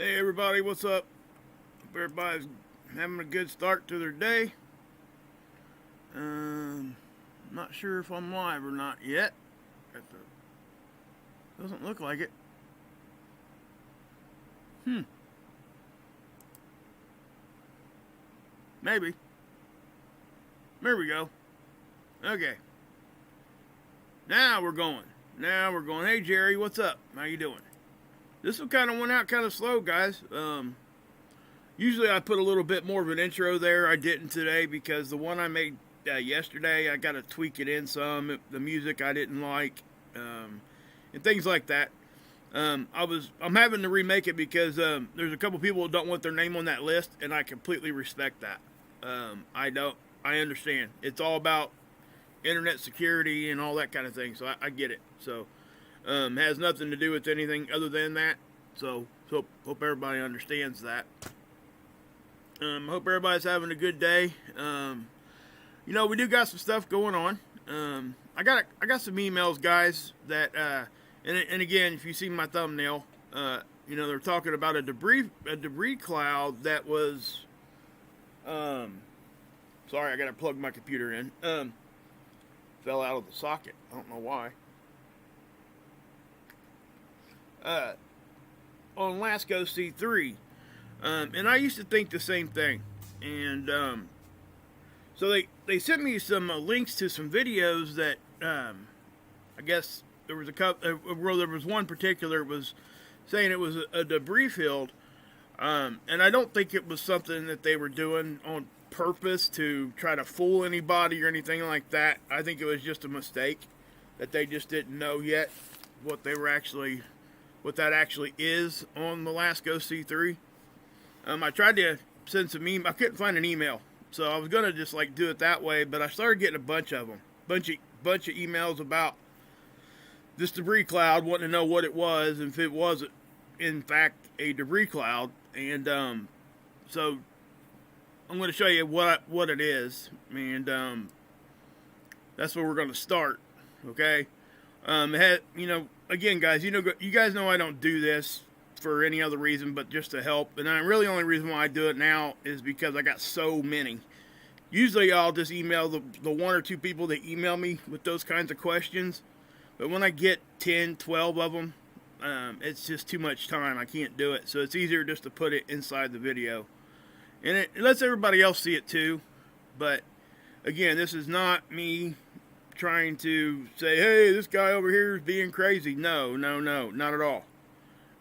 Hey everybody, what's up? Hope everybody's having a good start to their day. Not sure if I'm live or not yet. Doesn't look like it. Maybe. There we go. Okay. Now we're going. Hey Jerry, what's up? How you doing? This one kind of went out kind of slow, guys. Usually I put a little bit more of an intro there. I didn't today because the one I made yesterday, I got to tweak it in some. The music I didn't like, and things like that. I'm having to remake it because there's a couple people that don't want their name on that list, and I completely respect that. I understand. It's all about internet security and all that kind of thing, so I get it. So has nothing to do with anything other than that. So hope everybody understands that. Hope everybody's having a good day. We do got some stuff going on. I got some emails, guys, that and again, if you see my thumbnail, they're talking about a debris cloud that was sorry, I gotta plug my computer in. Fell out of the socket. I don't know why. On Lasco C-3. And I used to think the same thing. And so they sent me some links to some videos that I guess there was a couple. Well, there was one particular was saying it was a debris field, and I don't think it was something that they were doing on purpose to try to fool anybody or anything like that. I think it was just a mistake that they just didn't know yet what that actually is on the Lasco C-3. I tried to send some email. I couldn't find an email, so I was gonna just do it that way. But I started getting a bunch of them, bunch of emails about this debris cloud, wanting to know what it was and if it was in fact a debris cloud. And so I'm going to show you what it is, and that's where we're going to start. Okay. Again, guys, you guys know I don't do this for any other reason but just to help. And the only reason why I do it now is because I got so many. Usually I'll just email the one or two people that email me with those kinds of questions. But when I get 10, 12 of them, it's just too much time. I can't do it. So it's easier just to put it inside the video. And it lets everybody else see it too. But again, this is not me trying to say, hey, this guy over here is being crazy. No, not at all.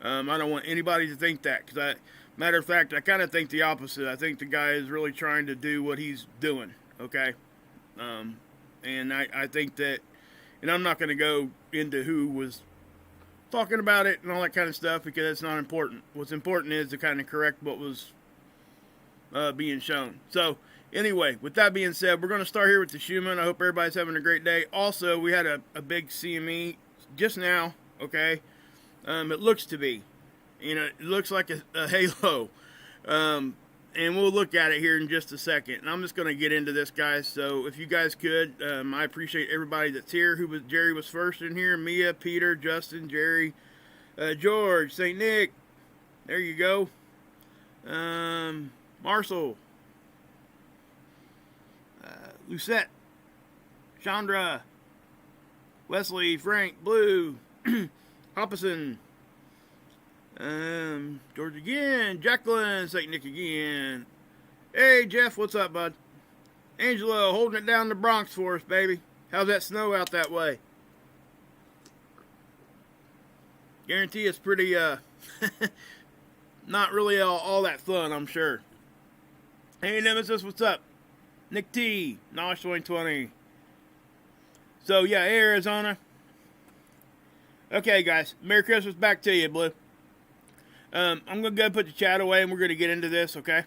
I don't want anybody to think that, because matter of fact, I kind of think the opposite. I think the guy is really trying to do what he's doing, okay? And I think that, and I'm not going to go into who was talking about it and all that kind of stuff, because that's not important. What's important is to kind of correct what was being shown. So, anyway, with that being said, we're going to start here with the Schumann. I hope everybody's having a great day. Also, we had a big CME just now, okay? It looks to be. It looks like a halo. And we'll look at it here in just a second. And I'm just going to get into this, guys. So if you guys could, I appreciate everybody that's here. Jerry was first in here. Mia, Peter, Justin, Jerry, George, St. Nick. There you go. Marcel. Lucette. Chandra. Wesley, Frank, Blue. Hoppison, George again, Jacqueline, St. Nick again. Hey, Jeff, what's up, bud? Angela, holding it down the Bronx for us, baby. How's that snow out that way? Guarantee it's pretty, not really all that fun, I'm sure. Hey, Nemesis, what's up? Nick T, Nosh 2020. So, yeah, Arizona. Okay, guys. Merry Christmas back to you, Blue. I'm going to go put the chat away, and we're going to get into this, okay?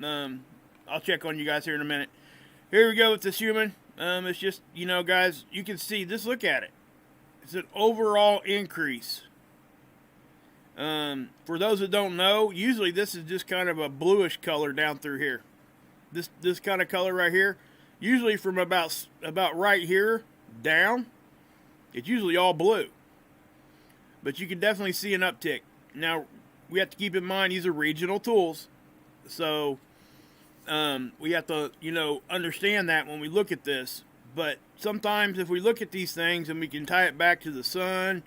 I'll check on you guys here in a minute. Here we go with the Schumann. It's just, guys, you can see this. Look at it. It's an overall increase. For those that don't know, usually this is just kind of a bluish color down through here. This kind of color right here, usually from about right here down, it's usually all blue. But you can definitely see an uptick. Now, we have to keep in mind these are regional tools. So we have to, understand that when we look at this. But sometimes if we look at these things and we can tie it back to the sun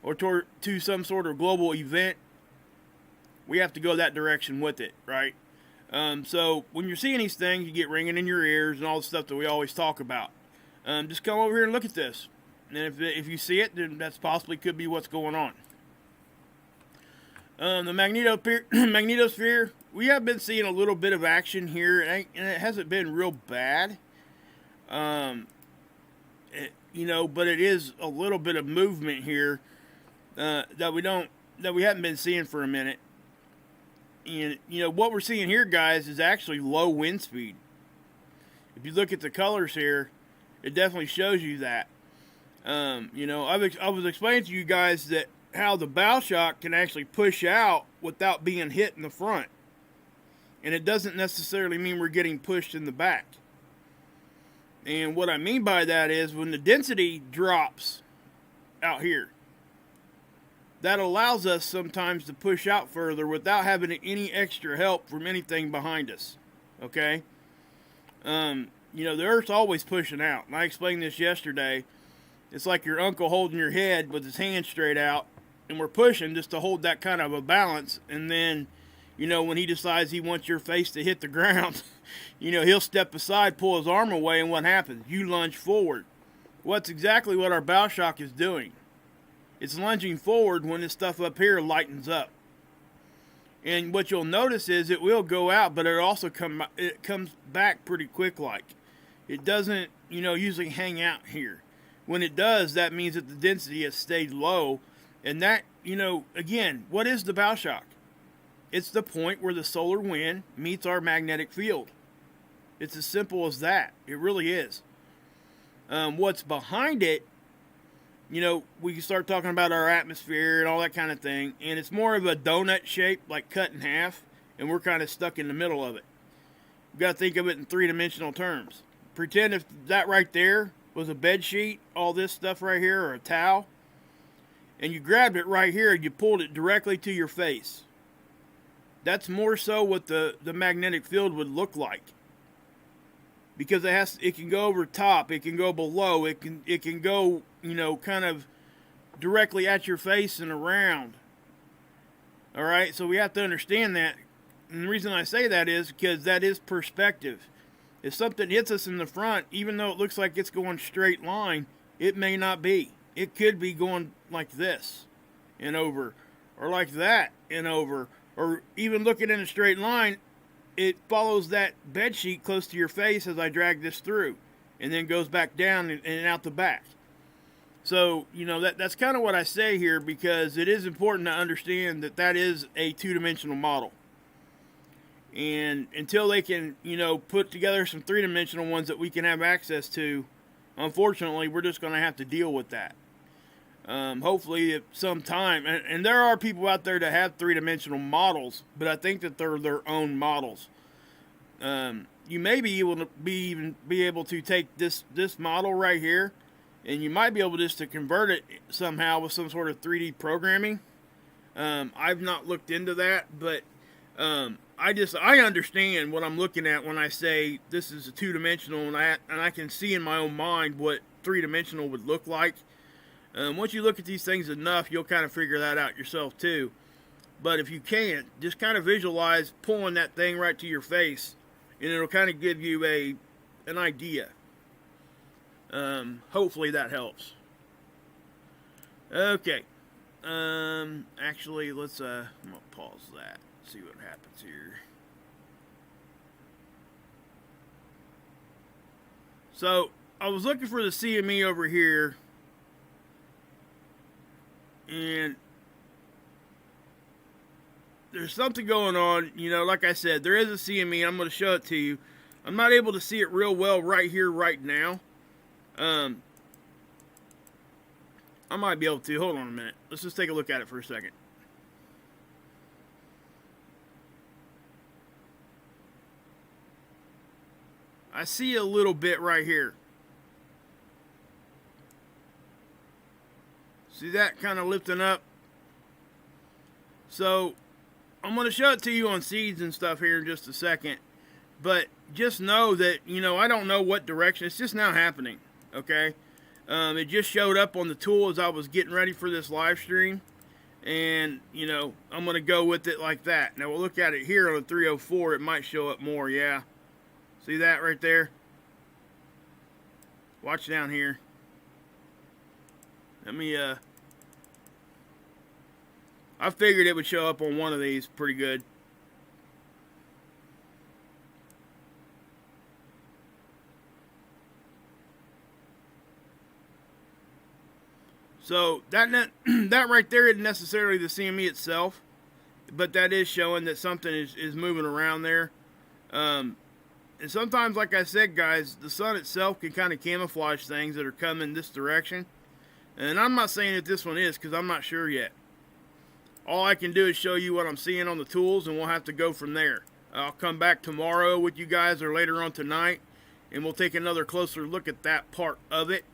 or to some sort of global event, we have to go that direction with it, right? So when you're seeing these things, you get ringing in your ears and all the stuff that we always talk about. Just come over here and look at this. And if you see it, then that's possibly could be what's going on. The magnetosphere, we have been seeing a little bit of action here, and it hasn't been real bad. But it is a little bit of movement here that we haven't been seeing for a minute. And what we're seeing here, guys, is actually low wind speed. If you look at the colors here, it definitely shows you that. I was explaining to you guys that how the bow shock can actually push out without being hit in the front. And it doesn't necessarily mean we're getting pushed in the back. And what I mean by that is when the density drops out here, that allows us sometimes to push out further without having any extra help from anything behind us. Okay? The Earth's always pushing out. And I explained this yesterday. It's like your uncle holding your head with his hand straight out, and we're pushing just to hold that kind of a balance. And then, when he decides he wants your face to hit the ground, he'll step aside, pull his arm away, and what happens? You lunge forward. Well, that's exactly what our bow shock is doing. It's lunging forward when this stuff up here lightens up. And what you'll notice is it will go out, but it also comes back pretty quick like. It doesn't, usually hang out here. When it does, that means that the density has stayed low. And that, again, what is the bow shock? It's the point where the solar wind meets our magnetic field. It's as simple as that. It really is. What's behind it, we can start talking about our atmosphere and all that kind of thing. And it's more of a donut shape, like cut in half. And we're kind of stuck in the middle of it. You've got to think of it in three-dimensional terms. Pretend if that right there was a bed sheet, all this stuff right here, or a towel, and you grabbed it right here and you pulled it directly to your face. That's more so what the magnetic field would look like. Because it can go over top, it can go below, it can go, kind of directly at your face and around. All right, so we have to understand that. And the reason I say that is because that is perspective. If something hits us in the front, even though it looks like it's going straight line, it may not be. It could be going like this and over, or like that and over, or even looking in a straight line, it follows that bed sheet close to your face as I drag this through, and then goes back down and out the back. So, that's kind of what I say here, because it is important to understand that is a two-dimensional model. And until they can, put together some three-dimensional ones that we can have access to, unfortunately, we're just going to have to deal with that. Hopefully at some time, and there are people out there that have three-dimensional models, but I think that they're their own models. You may be able to be able to take this model right here, and you might be able just to convert it somehow with some sort of 3D programming. I've not looked into that, but I understand what I'm looking at when I say this is a two-dimensional, and I can see in my own mind what three-dimensional would look like. Once you look at these things enough, you'll kind of figure that out yourself too. But if you can't, just kind of visualize pulling that thing right to your face, and it'll kind of give you an idea. Hopefully that helps. Okay. Actually, let's I'm gonna pause that. See what happens here. So I was looking for the CME over here, and there's something going on. Like I said, there is a CME. I'm going to show it to you. I'm not able to see it real well right here, right now. I might be able to. Hold on a minute. Let's just take a look at it for a second. I see a little bit right here. See that kind of lifting up? So I'm going to show it to you on seeds and stuff here in just a second. But just know that, you know, I don't know what direction. It's just now happening, okay? It just showed up on the tool as I was getting ready for this live stream. And, you know, I'm going to go with it like that. Now, we'll look at it here on the 304. It might show up more, yeah. See that right there? Watch down here. Let me, I figured it would show up on one of these pretty good. So that right there isn't necessarily the CME itself, but that is showing that something is moving around there. And sometimes, like I said, guys, the sun itself can kind of camouflage things that are coming this direction. And I'm not saying that this one is, because I'm not sure yet. All I can do is show you what I'm seeing on the tools, and we'll have to go from there. I'll come back tomorrow with you guys, or later on tonight, and we'll take another closer look at that part of it.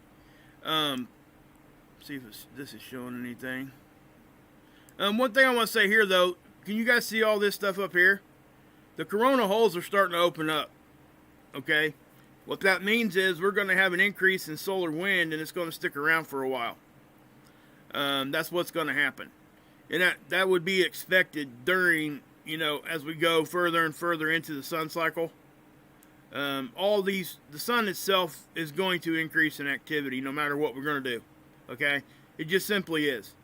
See if this is showing anything. One thing I want to say here, though, can you guys see all this stuff up here? The corona holes are starting to open up. Okay? What that means is we're going to have an increase in solar wind, and it's going to stick around for a while. That's what's going to happen. And that would be expected during, you know, as we go further and further into the sun cycle. The sun itself is going to increase in activity no matter what we're going to do. Okay? It just simply is.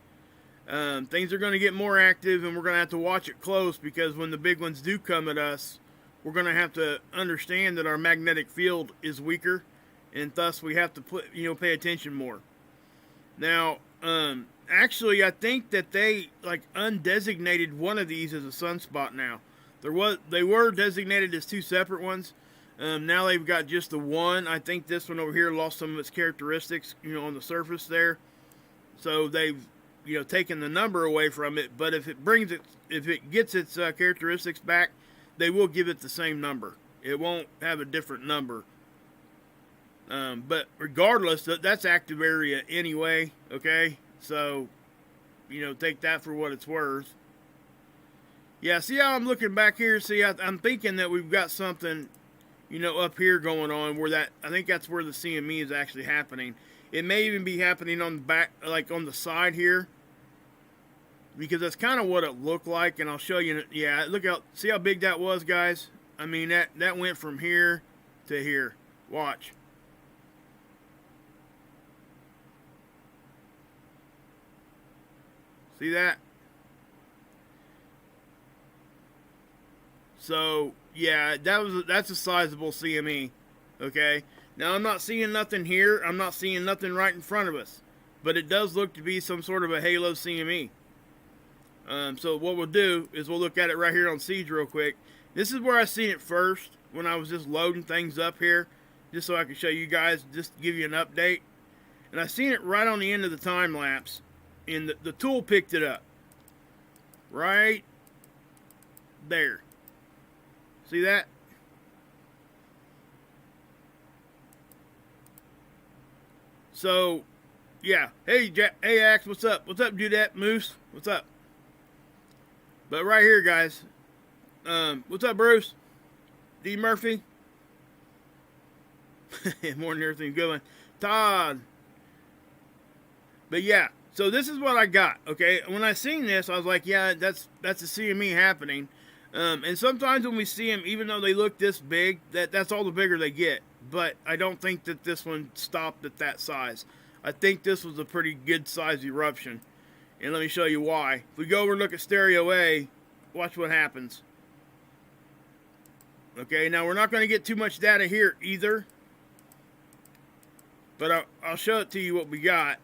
Things are going to get more active, and we're going to have to watch it close, because when the big ones do come at us, we're going to have to understand that our magnetic field is weaker, and thus we have to pay attention more. Now, actually, I think that they undesignated one of these as a sunspot now. They were designated as two separate ones. Now they've got just the one. I think this one over here lost some of its characteristics, on the surface there. So they've, taken the number away from it. But if it gets its characteristics back, they will give it the same number. It won't have a different number. But regardless, that's active area anyway. Okay, so take that for what it's worth. Yeah, see how I'm looking back here? See, I'm thinking that we've got something, up here going on where I think that's where the CME is actually happening. It may even be happening on the back, like on the side here, because that's kind of what it looked like. And I'll show you. Yeah, look out. See how big that was, guys? I mean, that went from here to here. Watch. See that? So, yeah, that's a sizable CME, okay? Now, I'm not seeing nothing here. I'm not seeing nothing right in front of us. But it does look to be some sort of a halo CME. So what we'll do is we'll look at it right here on Seeds real quick. This is where I seen it first when I was just loading things up here, just so I can show you guys, just to give you an update. And I seen it right on the end of the time lapse, and the tool picked it up. Right there. See that? So, yeah. Hey, hey, Axe, what's up? What's up, Judette? Moose, what's up? But right here, guys. What's up, Bruce? D. Murphy? More than everything. Good one. Todd. But yeah, so this is what I got, okay? When I seen this, I was like, yeah, that's a CME happening. And sometimes when we see them, even though they look this big, that's all the bigger they get. But I don't think that this one stopped at that size. I think this was a pretty good size eruption. And let me show you why. If we go over and look at stereo A, watch what happens. Okay, now we're not going to get too much data here either. But I'll show it to you what we got.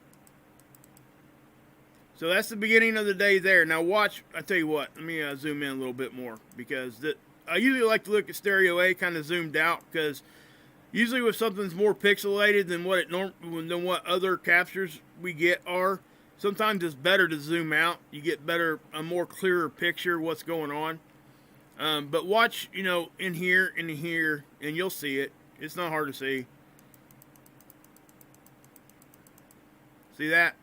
So that's the beginning of the day there. Now watch, I tell you what, let me zoom in a little bit more, because I usually like to look at stereo A kind of zoomed out, because usually if something's more pixelated than what other captures we get are, sometimes it's better to zoom out. You get a more clearer picture of what's going on. But watch, in here, and you'll see it. It's not hard to see. See that?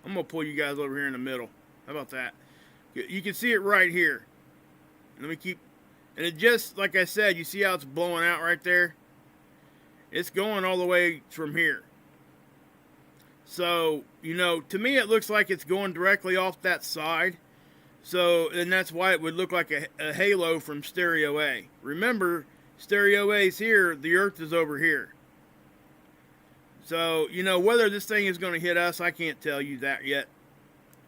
I'm going to pull you guys over here in the middle. How about that? You can see it right here. Let me keep, and it just, like I said, you see how it's blowing out right there? It's going all the way from here. So, you know, to me it looks like it's going directly off that side. So, and that's why it would look like a halo from stereo A. Remember, stereo A's here, the Earth is over here. So, you know, whether this thing is going to hit us, I can't tell you that yet.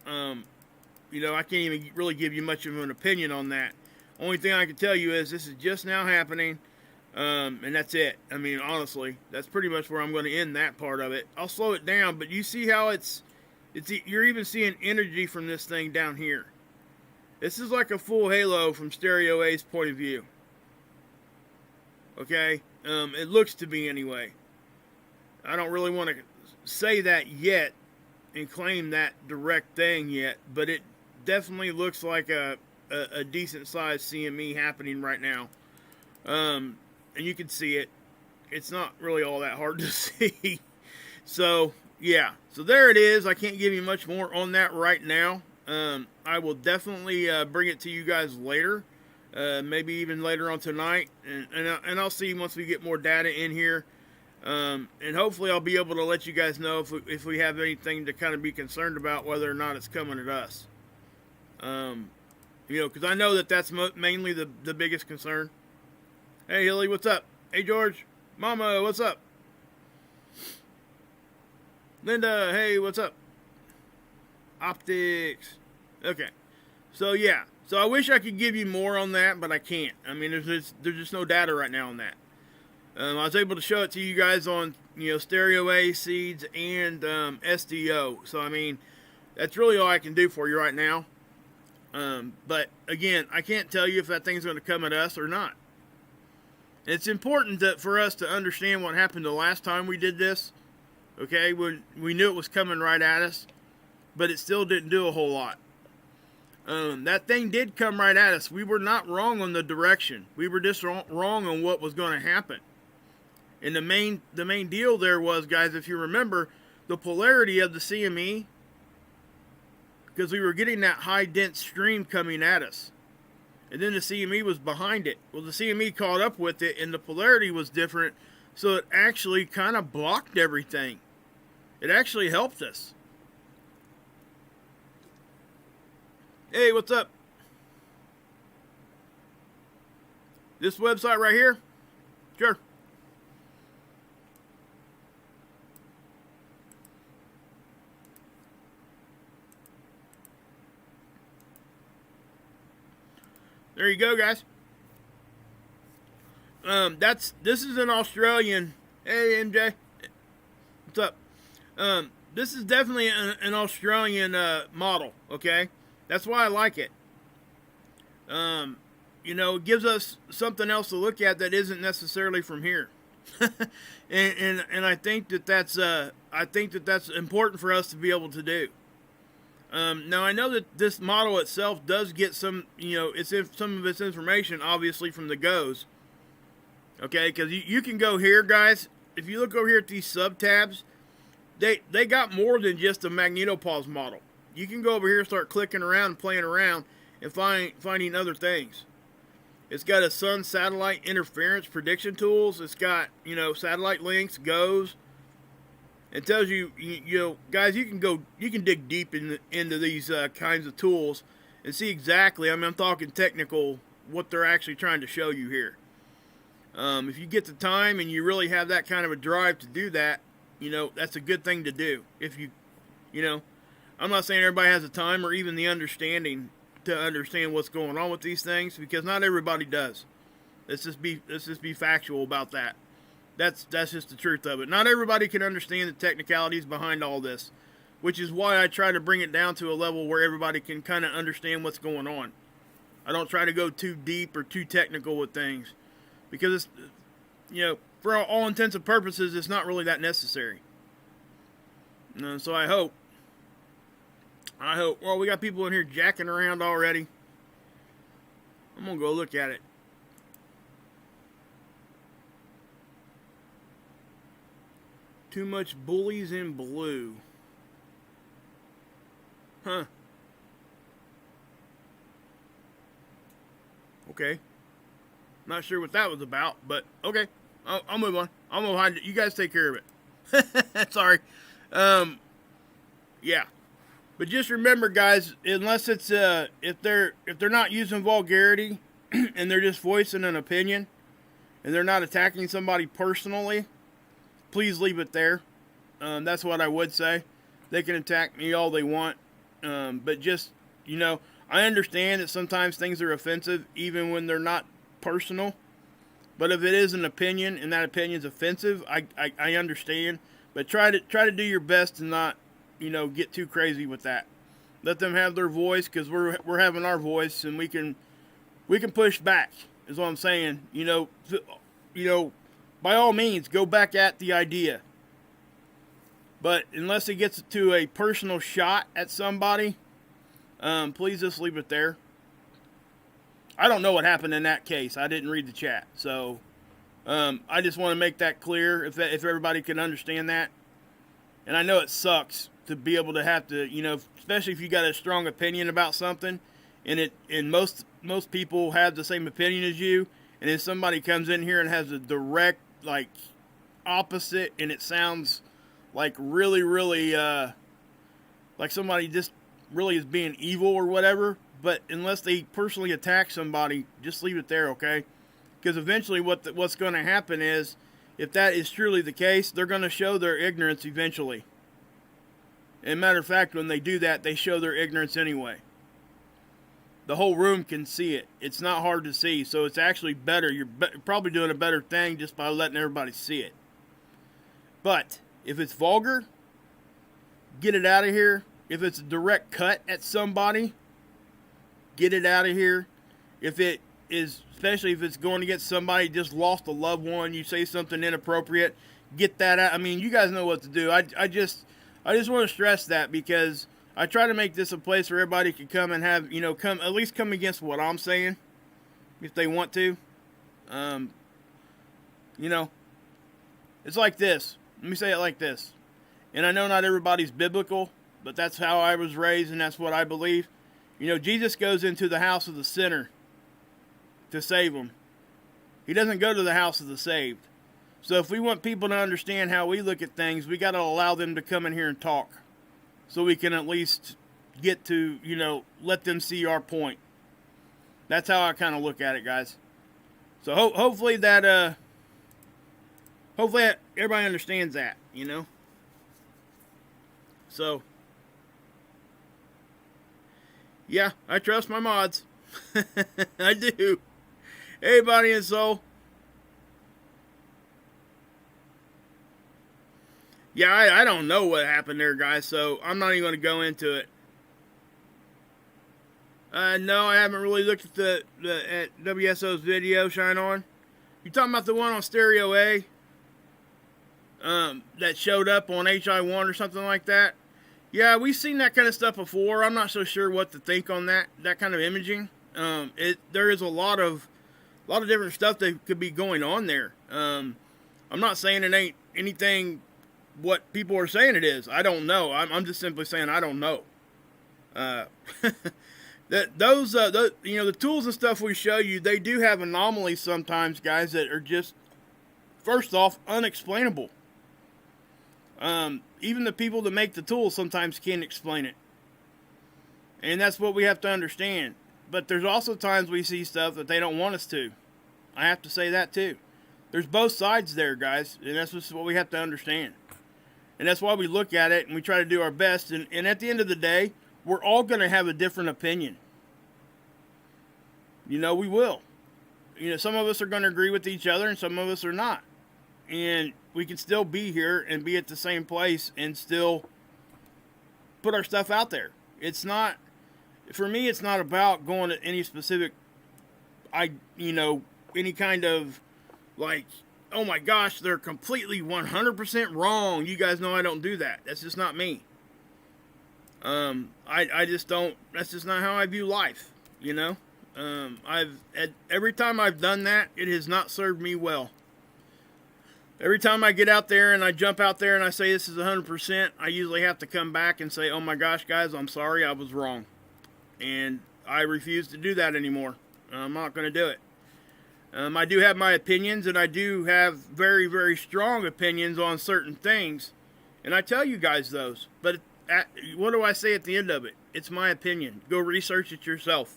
You know, I can't even really give you much of an opinion on that. Only thing I can tell you is this is just now happening, and that's it. I mean, honestly, that's pretty much where I'm going to end that part of it. I'll slow it down, but you see how you're even seeing energy from this thing down here. This is like a full halo from stereo A's point of view. Okay? It looks to be anyway. I don't really want to say that yet and claim that direct thing yet, but it definitely looks like a decent sized CME happening right now. And you can see it. It's not really all that hard to see. So, yeah. So there it is. I can't give you much more on that right now. I will definitely bring it to you guys later. Maybe even later on tonight. And I'll see once we get more data in here. And hopefully I'll be able to let you guys know if we have anything to kind of be concerned about, whether or not it's coming at us. You know, because I know that's mainly the biggest concern. Hey, Hilly, what's up? Hey, George. Mama, what's up? Linda, hey, what's up? Optics. Okay. So, yeah. So, I wish I could give you more on that, but I can't. I mean, there's just no data right now on that. I was able to show it to you guys on, you know, stereo A, seeds, and SDO. So, I mean, that's really all I can do for you right now. But, again, I can't tell you if that thing's going to come at us or not. It's important for us to understand what happened the last time we did this. Okay? When we knew it was coming right at us, but it still didn't do a whole lot. That thing did come right at us. We were not wrong on the direction. We were just wrong on what was going to happen. And the main deal there was, guys, if you remember, the polarity of the CME, because we were getting that high dense stream coming at us. And then the CME was behind it. Well, the CME caught up with it, and the polarity was different, so it actually kind of blocked everything. It actually helped us. Hey, what's up? This website right here? Sure. There you go, guys. This is an Australian. Hey, MJ. What's up? This is definitely an Australian model. Okay, that's why I like it. You know, it gives us something else to look at that isn't necessarily from here. and I think that's important for us to be able to do. Now I know that this model itself does get some, you know, some of its information obviously from the GOES. Okay, because you can go here, guys. If you look over here at these sub tabs, they got more than just a magnetopause model. You can go over here and start clicking around and playing around and finding other things. It's got a sun satellite interference prediction tools. It's got, you know, satellite links, GOES. It tells you, you know, guys, you can dig deep into these kinds of tools and see exactly, I mean, I'm talking technical, what they're actually trying to show you here. If you get the time and you really have that kind of a drive to do that, you know, that's a good thing to do. If you know, I'm not saying everybody has the time or even the understanding to understand what's going on with these things, because not everybody does. Let's just be factual about that. That's just the truth of it. Not everybody can understand the technicalities behind all this, which is why I try to bring it down to a level where everybody can kind of understand what's going on. I don't try to go too deep or too technical with things, because it's, you know, for all intents and purposes, it's not really that necessary. So I hope. Well, we got people in here jacking around already. I'm going to go look at it. Too much bullies in blue. Huh. Okay. Not sure what that was about, but okay. I'll move on. I'll move on. You guys take care of it. Sorry. Yeah. But just remember, guys, unless it's if they're not using vulgarity and they're just voicing an opinion and they're not attacking somebody personally, please leave it there. That's what I would say. They can attack me all they want, but just, you know, I understand that sometimes things are offensive even when they're not personal. But if it is an opinion and that opinion is offensive, I understand. But try to do your best to not, you know, get too crazy with that. Let them have their voice, because we're having our voice, and we can push back. Is what I'm saying. You know, by all means, go back at the idea. But unless it gets to a personal shot at somebody, please just leave it there. I don't know what happened in that case. I didn't read the chat, so I just want to make that clear if everybody can understand that. And I know it sucks to be able to have to, you know, especially if you got a strong opinion about something, and most people have the same opinion as you, and then somebody comes in here and has a direct, like, opposite, and it sounds like really, really, like somebody just really is being evil or whatever. But unless they personally attack somebody, just leave it there, okay? Because eventually what's going to happen is, if that is truly the case, they're going to show their ignorance eventually. And matter of fact, when they do that, they show their ignorance anyway. The whole room can see it. It's not hard to see, so it's actually better. You're probably doing a better thing just by letting everybody see it. But if it's vulgar, get it out of here. If it's a direct cut at somebody, get it out of here. If it is, especially if it's going against somebody just lost a loved one, you say something inappropriate, get that out. I mean, you guys know what to do. I just want to stress that, because I try to make this a place where everybody can come and have, you know, at least come against what I'm saying, if they want to. You know, it's like this. Let me say it like this. And I know not everybody's biblical, but that's how I was raised, and that's what I believe. You know, Jesus goes into the house of the sinner to save them. He doesn't go to the house of the saved. So if we want people to understand how we look at things, we got to allow them to come in here and talk, so we can at least get to, you know, let them see our point. That's how I kind of look at it, guys. So hopefully that, hopefully everybody understands that, you know. So, yeah, I trust my mods. I do. Hey, Body and Soul. Yeah, I don't know what happened there, guys, so I'm not even going to go into it. No, I haven't really looked at at WSO's video, Shine On. You talking about the one on Stereo A? That showed up on HI1 or something like that? Yeah, we've seen that kind of stuff before. I'm not so sure what to think on that kind of imaging. There is a lot of different stuff that could be going on there. I'm not saying it ain't anything what people are saying it is. I don't know. I'm just simply saying I don't know. Those you know, the tools and stuff we show you, they do have anomalies sometimes, guys, that are just, first off, unexplainable. Even the people that make the tools sometimes can't explain it. And that's what we have to understand. But there's also times we see stuff that they don't want us to. I have to say that too. There's both sides there, guys. And that's just what we have to understand. And that's why we look at it and we try to do our best. And at the end of the day, we're all going to have a different opinion. You know, we will. You know, some of us are going to agree with each other and some of us are not. And we can still be here and be at the same place and still put our stuff out there. It's not, for me, it's not about going to any specific, you know, any kind of, like, oh my gosh, they're completely 100% wrong. You guys know I don't do that. That's just not me. I just don't, that's just not how I view life, you know? Every time I've done that, it has not served me well. Every time I get out there and I jump out there and I say this is 100%, I usually have to come back and say, oh my gosh, guys, I'm sorry, I was wrong. And I refuse to do that anymore. I'm not going to do it. I do have my opinions, and I do have very, very strong opinions on certain things. And I tell you guys those. But what do I say at the end of it? It's my opinion. Go research it yourself.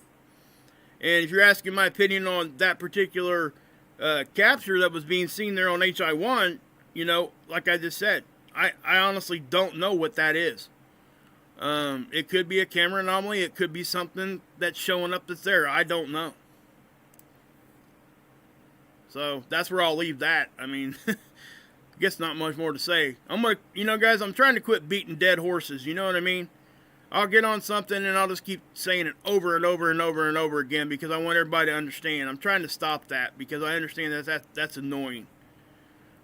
And if you're asking my opinion on that particular capture that was being seen there on HI-1, you know, like I just said, I honestly don't know what that is. It could be a camera anomaly. It could be something that's showing up that's there. I don't know. So that's where I'll leave that. I mean, I guess not much more to say. You know, guys, I'm trying to quit beating dead horses. You know what I mean? I'll get on something and I'll just keep saying it over and over and over and over again because I want everybody to understand. I'm trying to stop that because I understand that's annoying.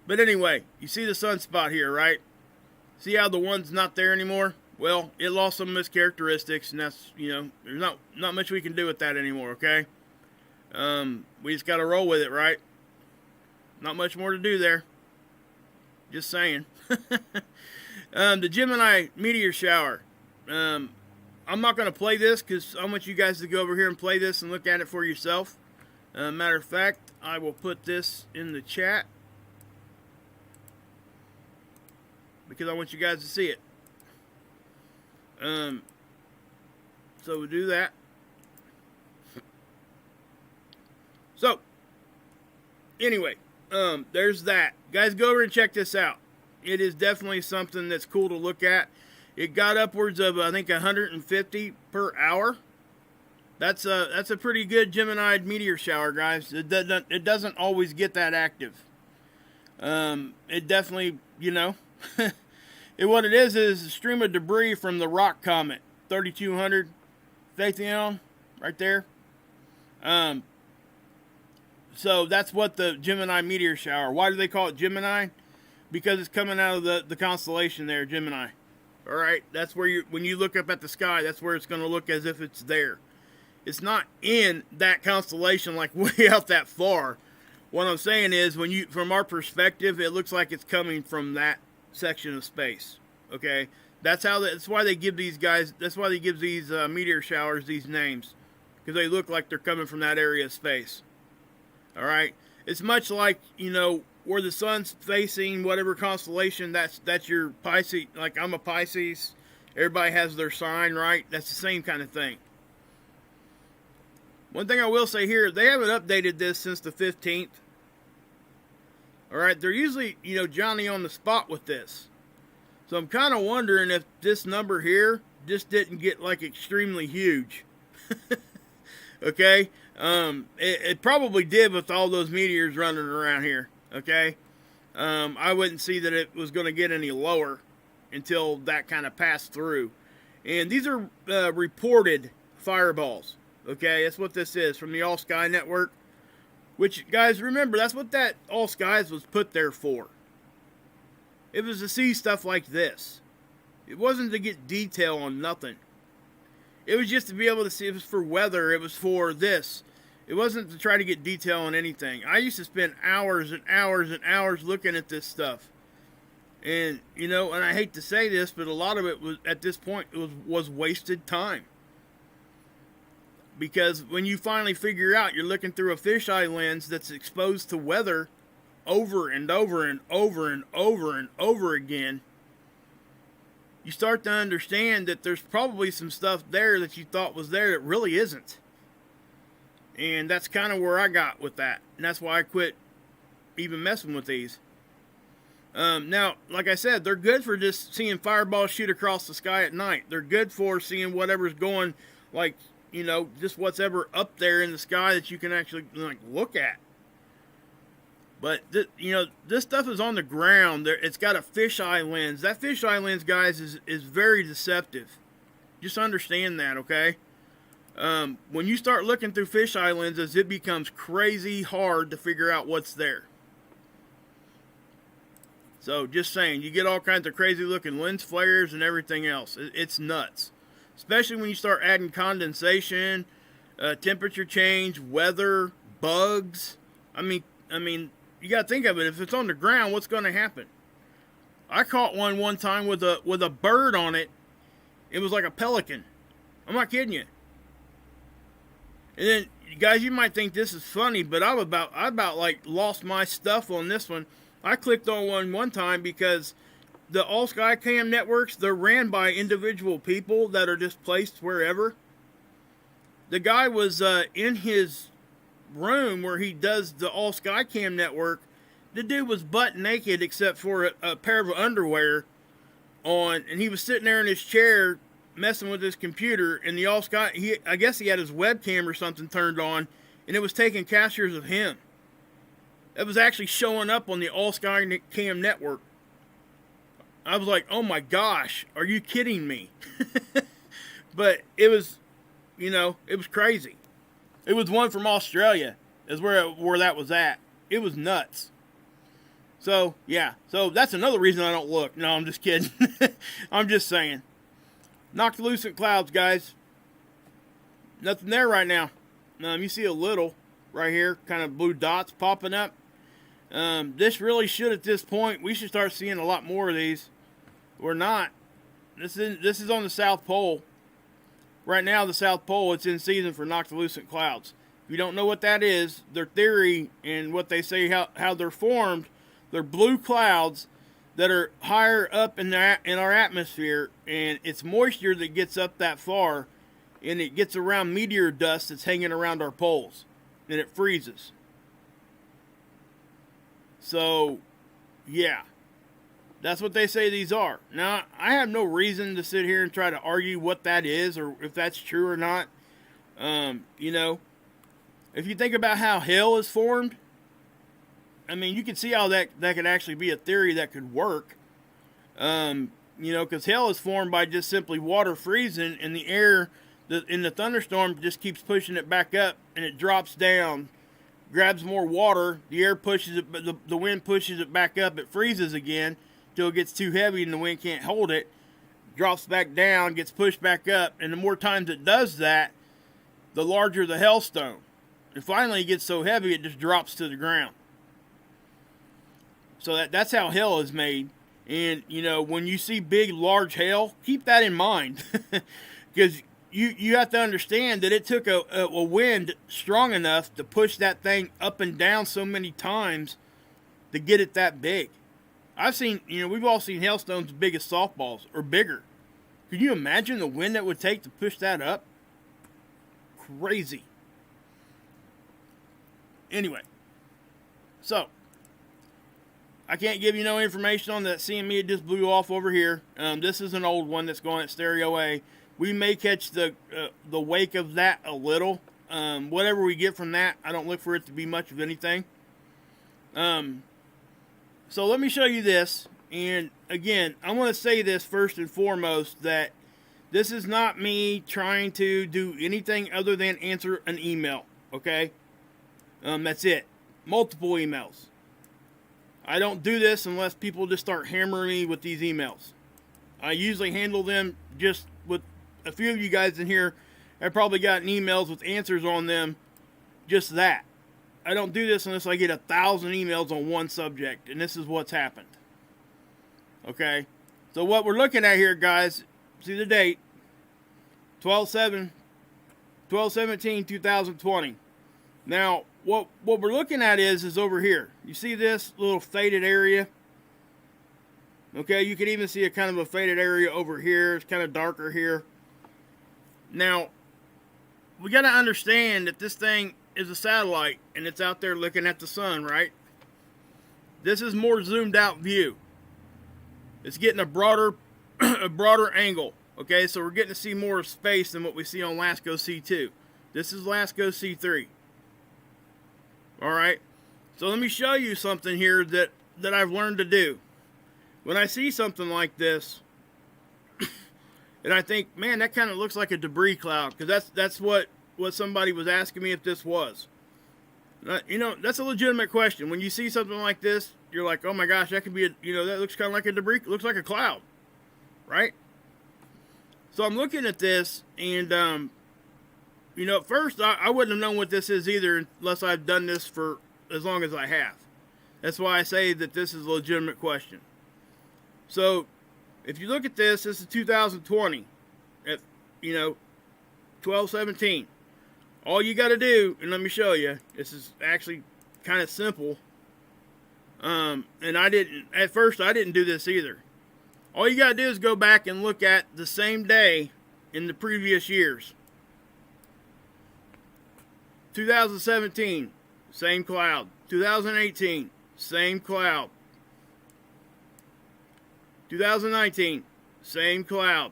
But anyway, you see the sunspot here, right? See how the one's not there anymore? Well, it lost some of its characteristics, and that's, you know, there's not much we can do with that anymore, okay? We just got to roll with it, right? Not much more to do there. Just saying. The Gemini meteor shower. I'm not going to play this because I want you guys to go over here and play this and look at it for yourself. Matter of fact, I will put this in the chat because I want you guys to see it. So we'll do that. So, anyway, there's that. Guys, go over and check this out. It is definitely something that's cool to look at. It got upwards of, I think, 150 per hour. That's a pretty good Gemini meteor shower, guys. It doesn't always get that active. It definitely, you know, what it is a stream of debris from the rock comet, 3200 Phaethon, right there. So that's what the Gemini meteor shower. Why do they call it Gemini? Because it's coming out of the constellation there, Gemini. All right, that's where when you look up at the sky, that's where it's going to look as if it's there. It's not in that constellation like way out that far. What I'm saying is, from our perspective, it looks like it's coming from that section of space. Okay, that's why they give these guys. That's why they give these meteor showers these names, because they look like they're coming from that area of space. All right, it's much like, you know, where the sun's facing whatever constellation. That's your Pisces. Like, I'm a Pisces. Everybody has their sign, right? That's the same kind of thing. One thing I will say here, they haven't updated this since the 15th. All right, they're usually, you know, Johnny on the spot with this. So I'm kind of wondering if this number here just didn't get, like, extremely huge. Okay? It probably did with all those meteors running around here. Okay? I wouldn't see that it was going to get any lower until that kind of passed through. And these are reported fireballs. Okay? That's what this is from the All Sky Network. Which, guys, remember, that's what that All Skies was put there for. It was to see stuff like this. It wasn't to get detail on nothing. It was just to be able to see. It was for weather. It was for this. It wasn't to try to get detail on anything. I used to spend hours and hours and hours looking at this stuff. And, you know, and I hate to say this, but a lot of it was, at this point, it was wasted time. Because when you finally figure out you're looking through a fisheye lens that's exposed to weather over and over and over and over and over again, you start to understand that there's probably some stuff there that you thought was there that really isn't. And that's kind of where I got with that. And that's why I quit even messing with these. Now, like I said, they're good for just seeing fireballs shoot across the sky at night. They're good for seeing whatever's going, like, you know, just what's ever up there in the sky that you can actually, like, look at. But, you know, this stuff is on the ground. It's got a fisheye lens. That fisheye lens, guys, is very deceptive. Just understand that, okay? When you start looking through fisheye lenses, it becomes crazy hard to figure out what's there. So, just saying, you get all kinds of crazy looking lens flares and everything else. It's nuts. Especially when you start adding condensation, temperature change, weather, bugs. I mean, you got to think of it. If it's on the ground, what's going to happen? I caught one time with a bird on it. It was like a pelican. I'm not kidding you. And then guys, you might think this is funny, but I about like lost my stuff on this one. I clicked on one time because the all sky cam networks, they're ran by individual people that are just placed wherever. The guy was in his room where he does the all sky cam network. The dude was butt naked except for a pair of underwear on, and he was sitting there in his chair messing with his computer, and the all sky, I guess he had his webcam or something turned on, and it was taking captures of him. It was actually showing up on the all sky cam network. I was like, oh my gosh, are you kidding me? But it was, it was crazy. It was one from Australia is where that was at. It was nuts. So, yeah. So, that's another reason I don't look. No, I'm just kidding. I'm just saying. Noctilucent clouds, guys. Nothing there right now. You see a little right here, kind of blue dots popping up. This really should, at this point, we should start seeing a lot more of these. We're not. This is on the South Pole. Right now, the South Pole, it's in season for noctilucent clouds. If you don't know what that is, their theory and what they say how they're formed, they're blue clouds that are higher up in our atmosphere, and it's moisture that gets up that far, and it gets around meteor dust that's hanging around our poles, and it freezes. So, yeah. That's what they say these are. Now, I have no reason to sit here and try to argue what that is or if that's true or not. If you think about how hell is formed, I mean, you can see how that could actually be a theory that could work. Because hell is formed by just simply water freezing, and the air in the thunderstorm just keeps pushing it back up, and it drops down, grabs more water, the air pushes it, but the wind pushes it back up, it freezes again, till it gets too heavy and the wind can't hold it, drops back down, gets pushed back up, and the more times it does that, the larger the hailstone. And finally it gets so heavy it just drops to the ground. So that's how hell is made. And, when you see big, large hail, keep that in mind. Because you have to understand that it took a wind strong enough to push that thing up and down so many times to get it that big. I've seen, we've all seen hailstones as big as softballs or bigger. Can you imagine the wind that would take to push that up? Crazy. Anyway, so I can't give you no information on that CME. It just blew off over here. This is an old one that's going at stereo A. We may catch the wake of that a little. Whatever we get from that, I don't look for it to be much of anything. So let me show you this, and again, I want to say this first and foremost, that this is not me trying to do anything other than answer an email, okay? That's it. Multiple emails. I don't do this unless people just start hammering me with these emails. I usually handle them just with a few of you guys in here. I've probably gotten emails with answers on them, just that. I don't do this unless I get 1,000 emails on one subject, and this is what's happened. Okay? So what we're looking at here, guys, see the date, 12/17/2020. Now, what we're looking at is over here. You see this little faded area? Okay, you can even see a kind of a faded area over here. It's kind of darker here. Now, we got to understand that this thing is a satellite, and it's out there looking at the sun, right? This is more zoomed out view. It's getting a broader angle. Okay, so we're getting to see more of space than what we see on Lasco C2. This is Lasco C3. Alright, so let me show you something here that I've learned to do. When I see something like this, and I think, man, that kind of looks like a debris cloud, because that's what somebody was asking me if this was. That's a legitimate question. When you see something like this, you're like, oh my gosh, that could be that looks kind of like a debris, looks like a cloud, right? So I'm looking at this, and at first I wouldn't have known what this is either unless I've done this for as long as I have. That's why I say that this is a legitimate question. So if you look at this is 2020 at 12/17. All you got to do, and let me show you, this is actually kind of simple. And at first I didn't do this either. All you got to do is go back and look at the same day in the previous years. 2017, same cloud. 2018, same cloud. 2019, same cloud.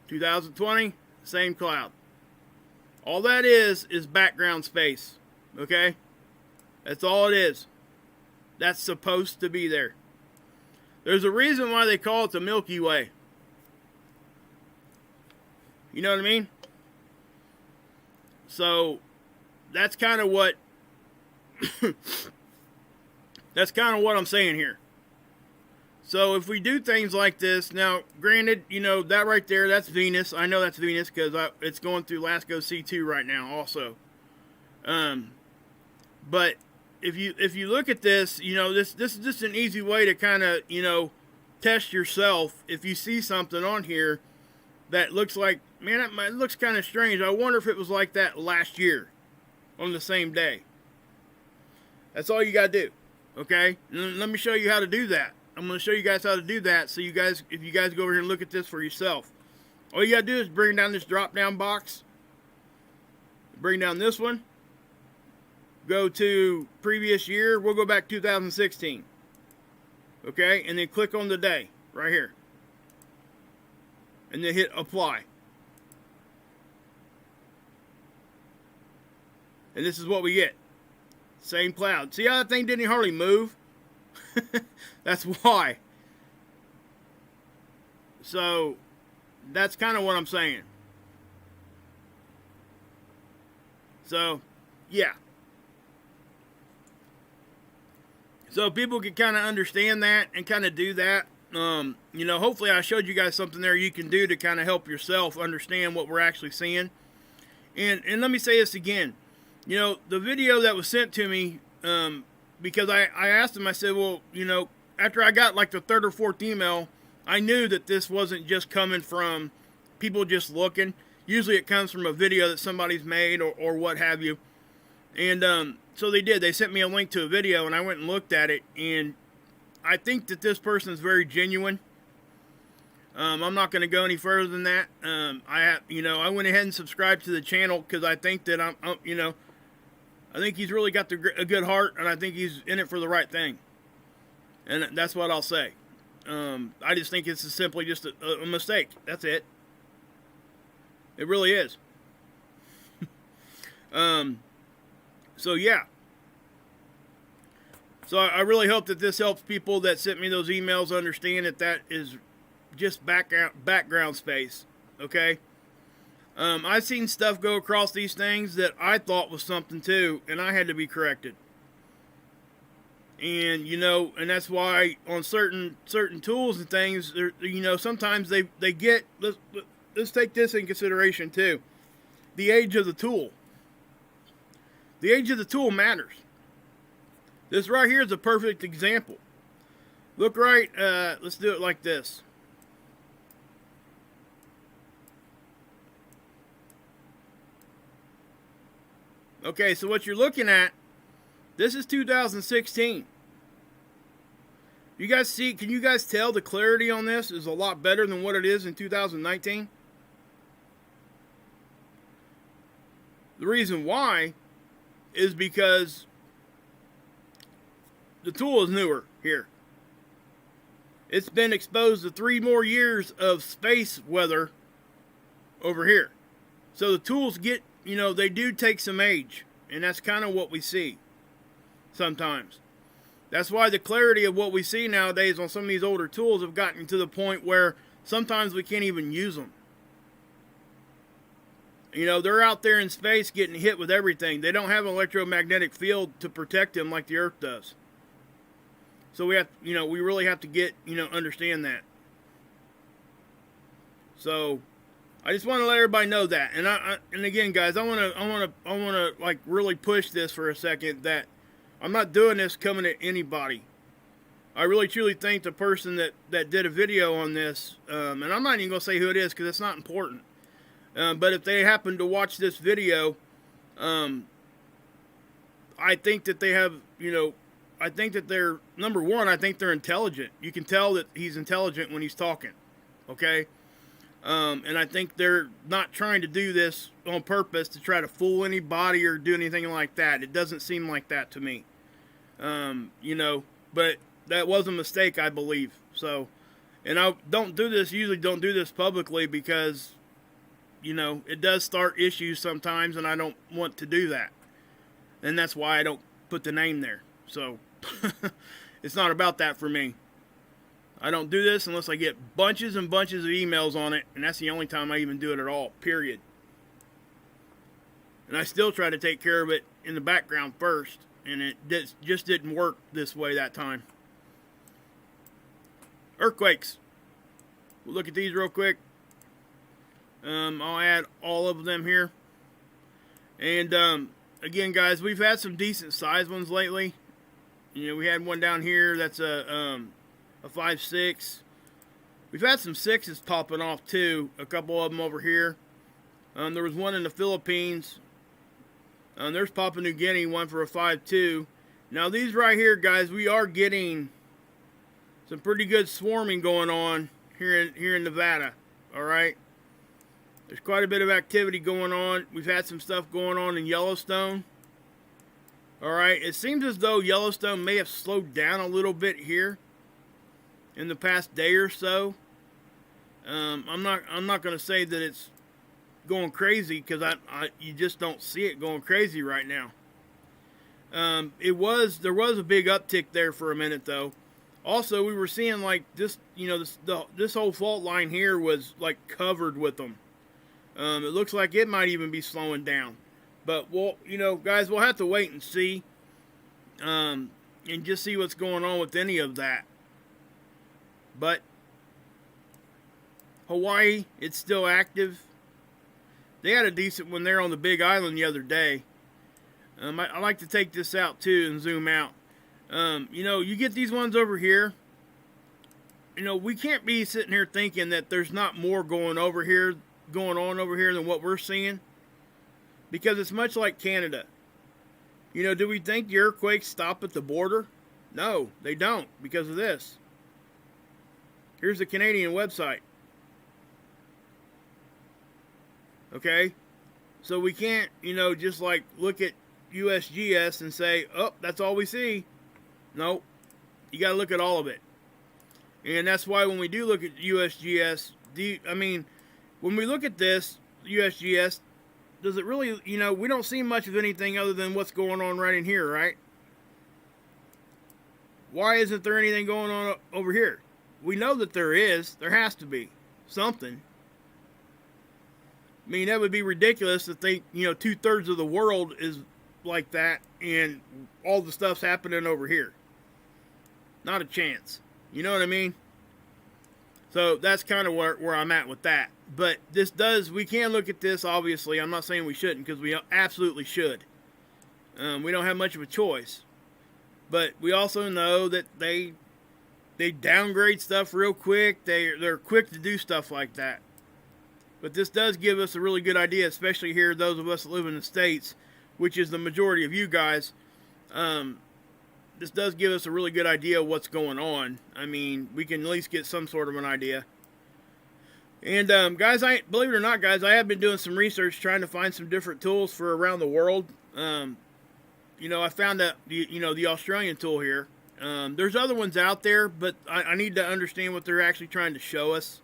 2020, same cloud. All that is background space. Okay? That's all it is. That's supposed to be there. There's a reason why they call it the Milky Way. You know what I mean? So that's kind of what I'm saying here. So if we do things like this, now granted, you know, that right there, that's Venus. I know that's Venus because it's going through Lasco C-3 right now also. But if you look at this, you know, this is just an easy way to kind of, you know, test yourself. If you see something on here that looks like, man, it looks kind of strange. I wonder if it was like that last year on the same day. That's all you got to do, okay? And let me show you how to do that. I'm going to show you guys how to do that so you guys, if you guys go over here and look at this for yourself. All you got to do is bring down this drop-down box. Bring down this one. Go to previous year. We'll go back 2016. Okay? And then click on the day right here. And then hit apply. And this is what we get. Same cloud. See how that thing didn't hardly move? That's why. So, that's kind of what I'm saying. So, yeah. So people can kind of understand that and kind of do that. You know, hopefully I showed you guys something there you can do to kind of help yourself understand what we're actually seeing. And let me say this again. You know, the video that was sent to me, because I asked him, I said, well, you know, after I got like the third or fourth email, I knew that this wasn't just coming from people just looking. Usually it comes from a video that somebody's made or what have you. And so they did. They sent me a link to a video, and I went and looked at it. And I think that this person is very genuine. I'm not going to go any further than that. I went ahead and subscribed to the channel because I think that I think he's really got a good heart, and I think he's in it for the right thing. And that's what I'll say. I just think it's simply just a mistake. That's it. It really is. So, yeah. So, I really hope that this helps people that sent me those emails understand that is just background space. Okay? I've seen stuff go across these things that I thought was something too, and I had to be corrected. And, you know, and that's why on certain tools and things, you know, sometimes they get, let's take this in consideration too. The age of the tool. The age of the tool matters. This right here is a perfect example. Look right, let's do it like this. Okay, so what you're looking at, this is 2016. You guys see, can you guys tell the clarity on this is a lot better than what it is in 2019? The reason why is because the tool is newer here. It's been exposed to 3 more years of space weather over here. So the tools get, you know, they do take some age. And that's kind of what we see sometimes. That's why the clarity of what we see nowadays on some of these older tools have gotten to the point where sometimes we can't even use them. You know, they're out there in space getting hit with everything. They don't have an electromagnetic field to protect them like the Earth does. So we have, you know, we really have to get, you know, understand that. So I just want to let everybody know that. And and again, guys, I want to like really push this for a second, that I'm not doing this coming at anybody. I really truly think the person that did a video on this, and I'm not even going to say who it is because it's not important. But if they happen to watch this video, I think that they have, I think that they're, number one, I think they're intelligent. You can tell that he's intelligent when he's talking, okay? And I think they're not trying to do this on purpose to try to fool anybody or do anything like that. It doesn't seem like that to me. But that was a mistake, I believe. So, and I usually don't do this publicly because, it does start issues sometimes and I don't want to do that. And that's why I don't put the name there. So, it's not about that for me. I don't do this unless I get bunches and bunches of emails on it, and that's the only time I even do it at all, period. And I still try to take care of it in the background first, and it just didn't work this way that time. Earthquakes. We'll look at these real quick. I'll add all of them here. And again, guys, we've had some decent sized ones lately. We had one down here that's a 5.6. We've had some 6s popping off too. A couple of them over here. There was one in the Philippines. There's Papua New Guinea, one for a 5.2. Now these right here, guys, we are getting some pretty good swarming going on here in Nevada. All right. There's quite a bit of activity going on. We've had some stuff going on in Yellowstone. All right. It seems as though Yellowstone may have slowed down a little bit here in the past day or so. I'm not going to say that it's going crazy because you just don't see it going crazy right now. There was a big uptick there for a minute though. Also, we were seeing like this, this whole fault line here was like covered with them. It looks like it might even be slowing down. But guys, we'll have to wait and see, and just see what's going on with any of that. But Hawaii, it's still active. They had a decent one there on the Big Island the other day. I like to take this out too and zoom out. You get these ones over here. We can't be sitting here thinking that there's not more going on over here than what we're seeing. Because it's much like Canada. Do we think the earthquakes stop at the border? No, they don't because of this. Here's the Canadian website. Okay? So we can't, just like look at USGS and say, oh, that's all we see. No, you got to look at all of it. And that's why when we do look at USGS, when we look at this, USGS, does it really, we don't see much of anything other than what's going on right in here, right? Why isn't there anything going on over here? We know that there is. There has to be something. That would be ridiculous to think, 2/3 of the world is like that and all the stuff's happening over here. Not a chance. You know what I mean? So that's kind of where I'm at with that. But we can look at this, obviously. I'm not saying we shouldn't, because we absolutely should. We don't have much of a choice. But we also know that they downgrade stuff real quick. They're quick to do stuff like that. But this does give us a really good idea, especially here, those of us that live in the States, which is the majority of you guys. This does give us a really good idea of what's going on. We can at least get some sort of an idea. And guys, believe it or not, guys, I have been doing some research trying to find some different tools for around the world. I found that the Australian tool here. There's other ones out there, but I need to understand what they're actually trying to show us.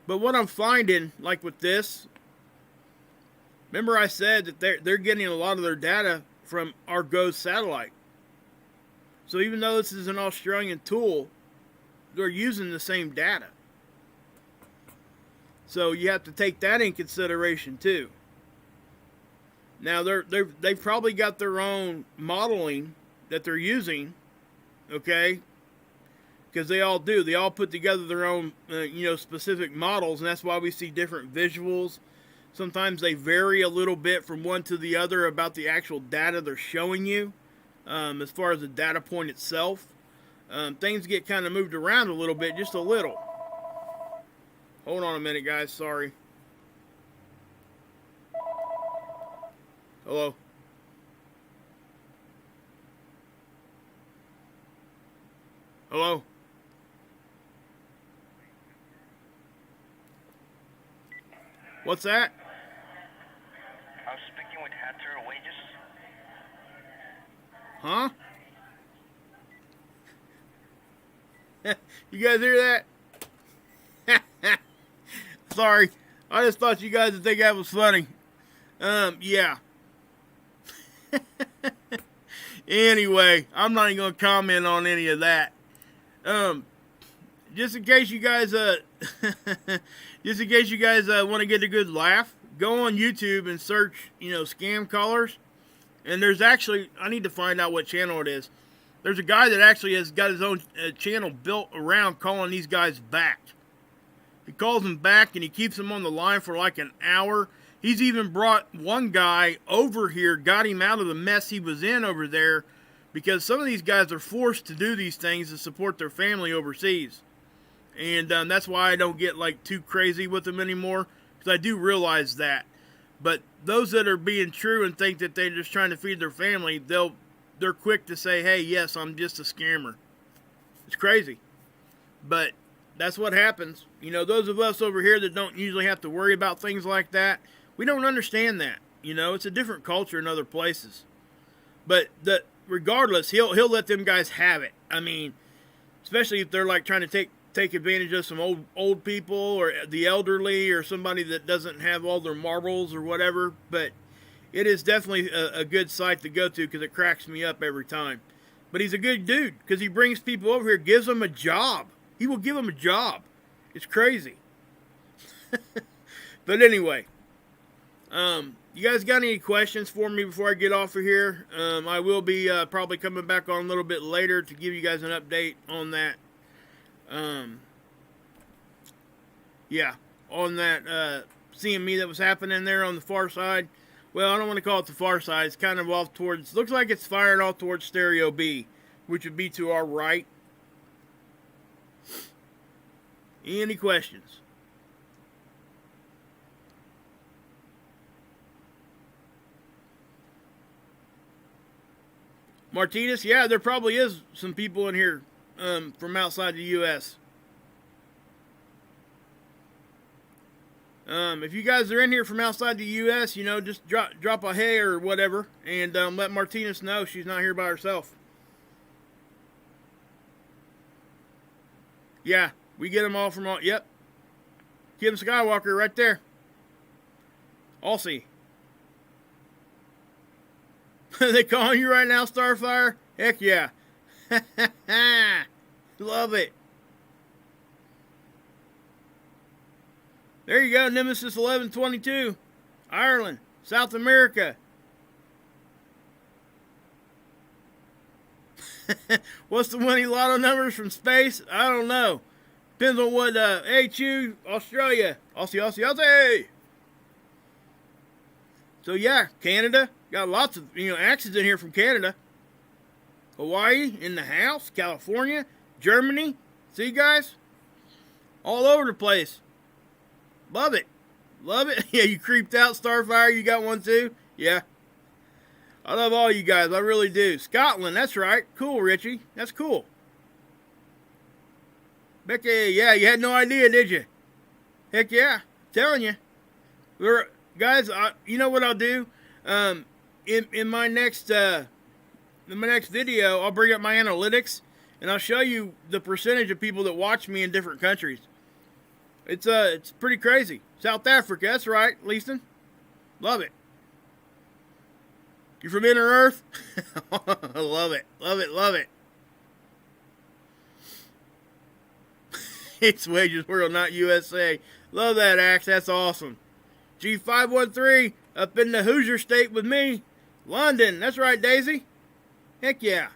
But what I'm finding, like with this, remember I said that they're getting a lot of their data from our GOES satellite. So even though this is an Australian tool, they're using the same data. So you have to take that in consideration too. Now they've probably got their own modeling that they're using, okay? Because they all do. They all put together their own, specific models, and that's why we see different visuals. Sometimes they vary a little bit from one to the other about the actual data they're showing you, as far as the data point itself. Things get kind of moved around a little bit, just a little. Hold on a minute, guys. Sorry. Hello? Hello? What's that? I'm speaking with Hatter Wages. Huh? You guys hear that? Sorry. I just thought you guys would think that was funny. Yeah. Anyway, I'm not even going to comment on any of that. Just in case you guys, just in case you guys want to get a good laugh, go on YouTube and search, scam callers. And there's actually, I need to find out what channel it is. There's a guy that actually has got his own channel built around calling these guys back. He calls them back and he keeps them on the line for like an hour. He's even brought one guy over here, got him out of the mess he was in over there, because some of these guys are forced to do these things to support their family overseas. And that's why I don't get like too crazy with them anymore, because I do realize that. But those that are being true and think that they're just trying to feed their family, they're quick to say, hey, yes, I'm just a scammer. It's crazy. But that's what happens. Those of us over here that don't usually have to worry about things like that, we don't understand that. It's a different culture in other places. But regardless, he'll let them guys have it. I mean, especially if they're like trying to take advantage of some old people or the elderly or somebody that doesn't have all their marbles or whatever. But it is definitely a good site to go to because it cracks me up every time. But he's a good dude because he brings people over here, gives them a job. He will give them a job. It's crazy. But anyway, you guys got any questions for me before I get off of here? I will be probably coming back on a little bit later to give you guys an update on that. Yeah, on that CME that was happening there on the far side. Well, I don't want to call it the far side. It's kind of off towards, looks like it's firing off towards Stereo B, which would be to our right. Any questions? Martinez, yeah, there probably is some people in here from outside the U.S. If you guys are in here from outside the U.S., just drop a hey or whatever, and let Martinez know she's not here by herself. Yeah, we get them all from all. Yep, Kim Skywalker right there. Aussie. They calling you right now, Starfire? Heck yeah. Love it. There you go, Nemesis 1122. Ireland, South America. What's the winning lotto numbers from space? I don't know. Depends on what, HU, Australia. Aussie. So yeah, Canada. Got lots of, accents in here from Canada. Hawaii, in the house. California, Germany. See, guys? All over the place. Love it. Love it. Yeah, you creeped out, Starfire. You got one too? Yeah. I love all you guys. I really do. Scotland, that's right. Cool, Richie. That's cool. Becky, yeah, you had no idea, did you? Heck yeah. Telling you. Guys, you know what I'll do? In my next video, I'll bring up my analytics, and I'll show you the percentage of people that watch me in different countries. It's pretty crazy. South Africa, that's right, Leaston. Love it. You from Inner Earth? Love it. It's Wages World, not USA. Love that, Axe. That's awesome. G513 up in the Hoosier State with me. London. That's right, Daisy. Heck yeah.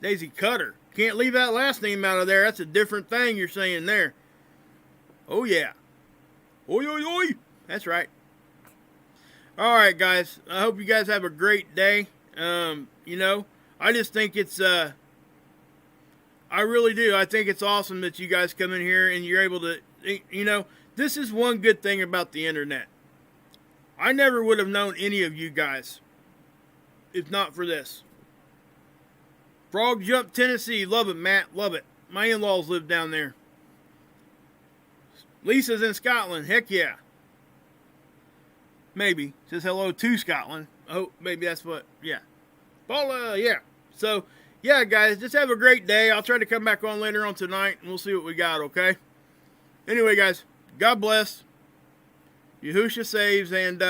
Daisy Cutter. Can't leave that last name out of there. That's a different thing you're saying there. Oh, yeah. Oi, oi, oi. That's right. All right, guys. I hope you guys have a great day. I just think it's, I really do. I think it's awesome that you guys come in here and you're able to, this is one good thing about the internet. I never would have known any of you guys if not for this. Frog Jump, Tennessee. Love it, Matt. Love it. My in-laws live down there. Lisa's in Scotland. Heck yeah. Maybe. Says hello to Scotland. Oh, maybe that's what. Yeah. Paula, yeah. So, yeah, guys, just have a great day. I'll try to come back on later on tonight, and we'll see what we got, okay? Anyway, guys, God bless. Yahusha saves, and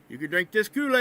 you can drink this Kool-Aid.